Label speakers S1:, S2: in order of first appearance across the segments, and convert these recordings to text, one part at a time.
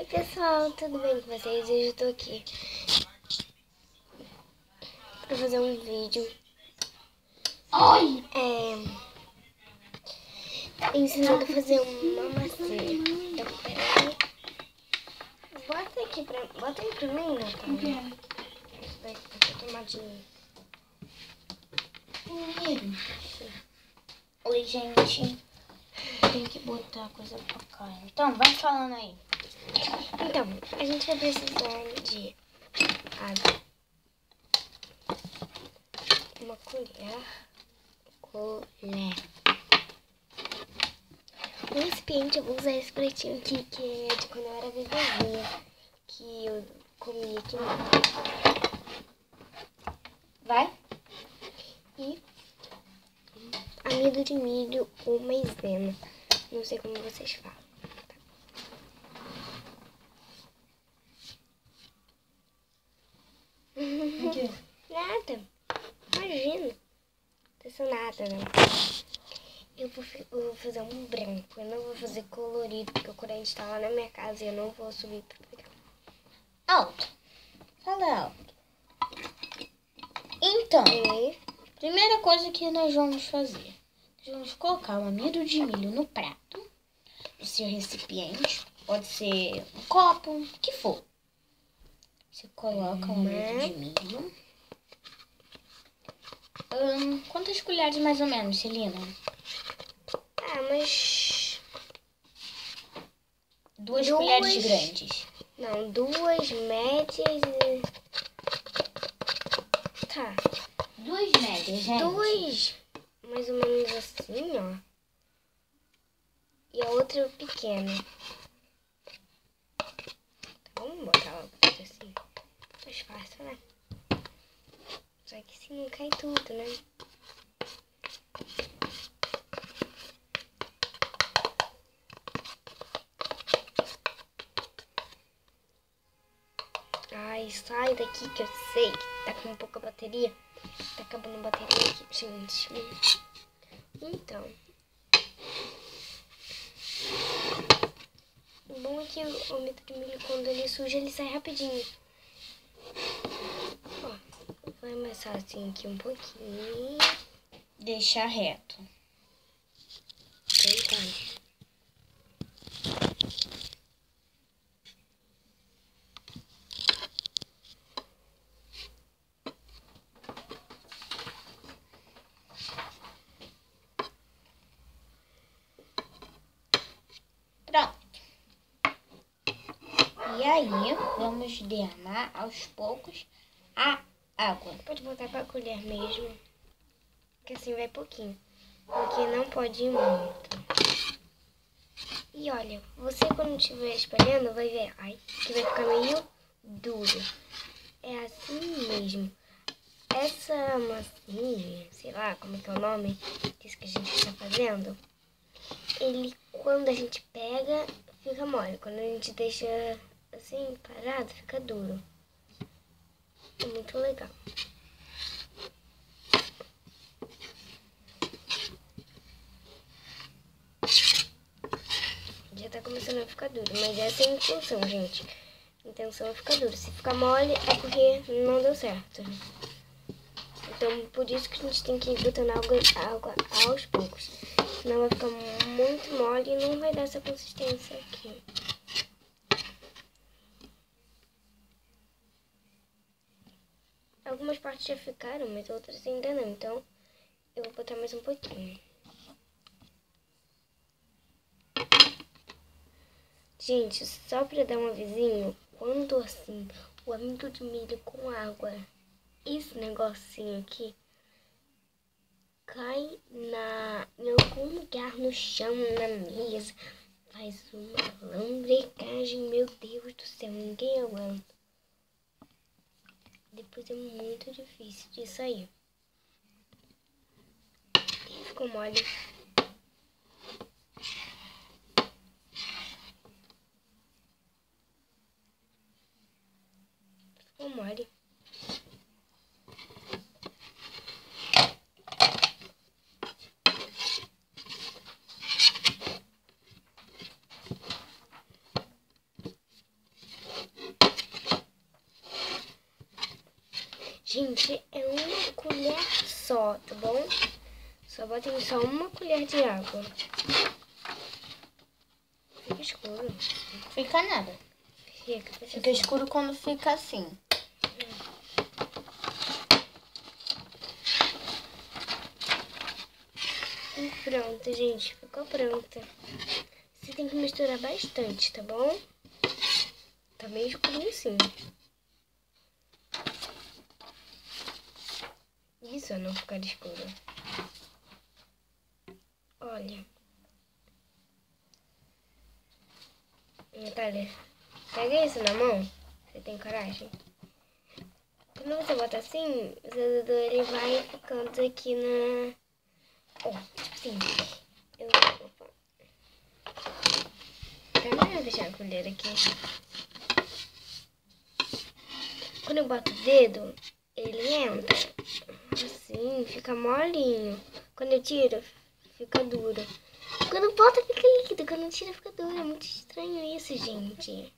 S1: Oi pessoal, tudo bem com vocês? Hoje eu tô aqui pra fazer um vídeo ensinando a fazer uma massinha. Então, peraí. Bota aí pra mim, Natália. Vai tomar dinheiro.
S2: Oi, gente. Tem que botar a coisa pra cá. Então, vai falando aí.
S1: Então, a gente vai precisar de água, uma colher, um recipiente. Eu vou usar esse pratinho aqui, que é de quando eu era bebezinha, que eu comia aqui mesmo.
S2: Vai.
S1: E amido de milho ou maisena, não sei como vocês falam. Nada, imagina, não sou nada, né? Eu vou fazer um branco, eu não vou fazer colorido, porque o corante tá lá na minha casa e eu não vou subir pra pegar.
S2: Alto. Fala alto. Então, primeira coisa que nós vamos fazer. Nós vamos colocar o amido de milho no prato, no seu recipiente. Pode ser um copo, o que for. Você coloca o amido de milho. Quantas colheres mais ou menos, Celina?
S1: Mas...
S2: Duas colheres grandes.
S1: Não, 2 médias e... Tá.
S2: 2 médias, gente.
S1: 2, mais ou menos assim, ó. E a outra pequena. Tá, vamos botar ela assim. Mais fácil, né? Só que assim não cai tudo, né? Ai, sai daqui que eu sei que tá com pouca bateria. Tá acabando a bateria aqui, gente. Então. O bom é que o amido de milho, quando ele suja, ele sai rapidinho. Ó, vou amassar assim aqui um pouquinho.
S2: Deixar reto.
S1: Verdade.
S2: Pronto. E aí, vamos derramar aos poucos a água.
S1: Pode botar com a colher mesmo, que assim vai pouquinho, porque não pode ir muito. E olha, você quando estiver espalhando vai ver, ai, que vai ficar meio duro. É assim mesmo. Essa massinha, sei lá como é que é o nome disso que a gente está fazendo, ele, quando a gente pega, fica mole. Quando a gente deixa assim, parado, fica duro. É muito legal. Já tá começando a ficar duro, mas essa é a intenção, gente. A intenção é ficar duro. Se ficar mole, é porque não deu certo. Então, por isso que a gente tem que ir botando água aos poucos. Senão vai ficar muito mole e não vai dar essa consistência aqui. Algumas partes já ficaram, mas outras ainda não. Então, eu vou botar mais um pouquinho. Gente, só pra dar um avisinho, quando assim, o amido de milho com água, esse negocinho aqui, cai em algum lugar no chão, na mesa, faz uma lambrecagem, meu Deus do céu, ninguém aguenta. Depois é muito difícil de sair. Ficou mole. Ficou mole. Gente, é uma colher só, tá bom? Só botem só uma colher de água. Fica escuro.
S2: Fica nada. Fica escuro quando fica assim.
S1: E pronto, gente. Ficou pronta. Você tem que misturar bastante, tá bom? Tá meio escurinho sim. Isso, não ficar escuro. Olha. Natália, pega isso na mão. Você tem coragem? Quando você bota assim, o seu dedo ele vai ficando aqui na... Ó, tipo assim. Opa. Tá melhor deixar a colher aqui. Quando eu boto o dedo, ele entra. Assim, fica molinho. Quando eu tiro, fica duro. Quando bota, fica líquido. Quando tira, fica duro. É muito estranho isso, gente.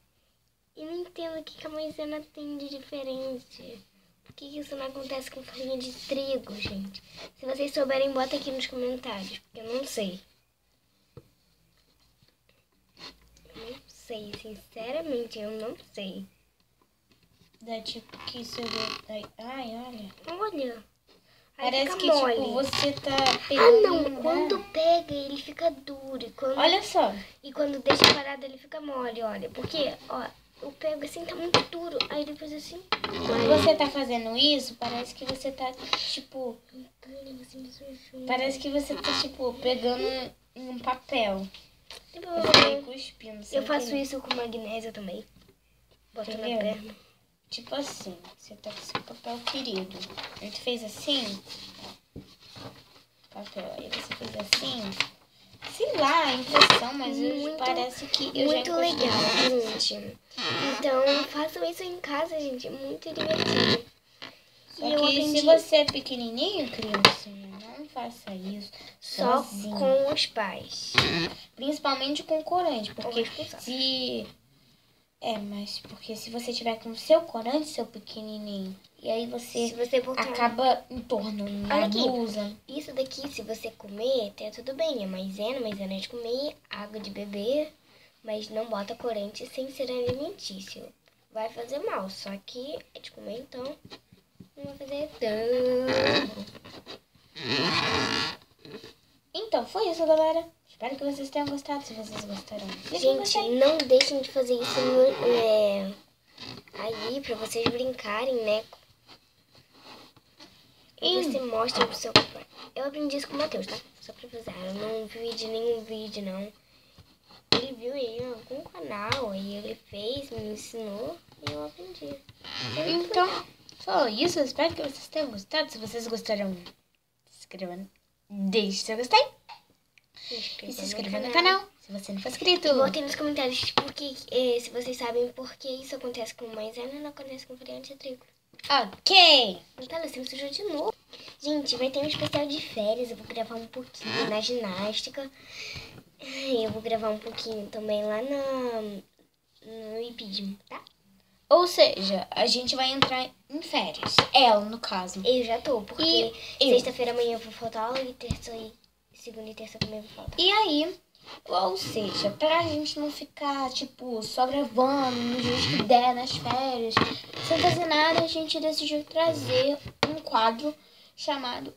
S1: E não entendo o que a maisena tem de diferente. Por que isso não acontece com farinha de trigo, gente? Se vocês souberem, bota aqui nos comentários. Porque eu não sei. Eu não sei. Sinceramente, eu não sei.
S2: Dá tipo que você vê. Ai, olha.
S1: Olha. Aí
S2: Parece
S1: fica
S2: que
S1: mole.
S2: tipo, você tá
S1: Ah,
S2: pegando.
S1: não. Quando pega, ele fica duro. E quando...
S2: Olha só.
S1: E quando deixa parado, ele fica mole, olha. Porque, ó, eu pego assim, tá muito duro. Aí depois assim...
S2: Quando você tá fazendo isso, parece que você tá, tipo... Parece que você tá, tipo, pegando um papel. E cuspindo.
S1: Eu faço isso com magnésio também. Boto na perna.
S2: Tipo assim, você tá com seu papel querido. A gente fez assim, ó, papel. Aí você fez assim, sei lá, a impressão, mas parece que eu
S1: muito
S2: já
S1: legal, gente. Então, façam isso em casa, gente. É muito divertido.
S2: Só que se você é pequenininho, criancinha, não faça isso
S1: só
S2: sozinho.
S1: com os pais.
S2: Principalmente com corante, porque se... mas porque se você tiver com o seu corante, seu pequenininho, e aí você acaba entornando na blusa.
S1: Isso daqui, se você comer, tá tudo bem. É maisena é de comer, água de beber, mas não bota corante sem ser alimentício. Vai fazer mal, só que é de comer, então não vai fazer tão...
S2: Então, foi isso, galera. Espero que vocês tenham gostado. Se vocês gostaram,
S1: gente, não deixem de fazer isso aí pra vocês brincarem, né? E você mostra pro seu pai. Eu aprendi isso com o Matheus, tá? Só pra avisar. Eu não vi de nenhum vídeo, não. Ele viu aí em algum canal, aí ele fez, me ensinou e eu aprendi.
S2: Então, foi isso. Espero que vocês tenham gostado. Se vocês gostaram, se inscrevam. Deixe seu gostei. E se inscreva no canal, se você não for inscrito.
S1: Botem nos comentários porque, se vocês sabem por que isso acontece com maisena e não acontece com farinha de trigo.
S2: Ok.
S1: Natália, você me sujou de novo. Gente, vai ter um especial de férias. Eu vou gravar um pouquinho na ginástica. Eu vou gravar um pouquinho também lá no hipismo, tá?
S2: Ou seja, a gente vai entrar em férias. Ela, no caso.
S1: Eu já tô, porque sexta-feira amanhã eu vou faltar aula e segunda e terça também vou faltar.
S2: E aí, ou seja, pra gente não ficar, tipo, só gravando no dia que der, nas férias, sem fazer nada, a gente decidiu trazer um quadro chamado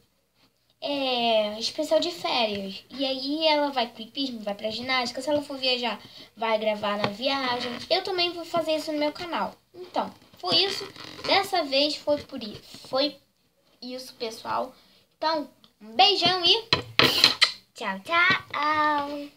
S2: especial de férias. E aí ela vai pro hipismo, vai pra ginástica. Se ela for viajar, vai gravar na viagem. Eu também vou fazer isso no meu canal. Então, foi isso. Dessa vez foi isso, pessoal. Então, um beijão e
S1: tchau, tchau!